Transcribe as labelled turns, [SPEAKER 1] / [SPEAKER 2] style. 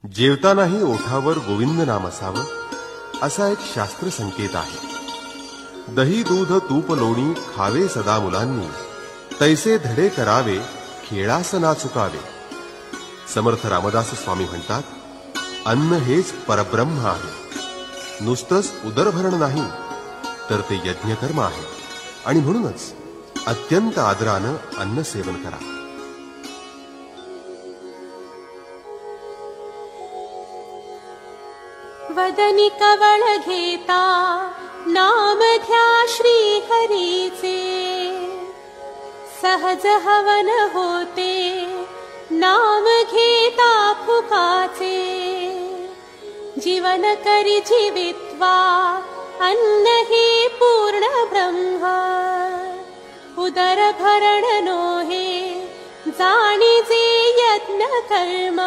[SPEAKER 1] जेवतानाही ओठावर गोविंद नाम असावं असा एक शास्त्र संकेत आहे. दही दूध तूप लोणी खावे सदा मुलांनी, तैसे धडे करावे खेळास ना चुकावे. समर्थ रामदास स्वामी म्हणतात, अन्न हेच परब्रह्म आहे. नुसतंच उदरभरण नाही तर ते यज्ञकर्म आहे. आणि म्हणूनच अत्यंत आदरानं अन्न सेवन करा.
[SPEAKER 2] वदनी कवळ घेता नाम घ्या श्री हरीचे, सहज हवन होते नाम घेता फुकाचे. जीवन करी जीवित्वा अन्न हे पूर्ण ब्रह्म, उदर भरण नोहे जाणीजे यज्ञ कर्म.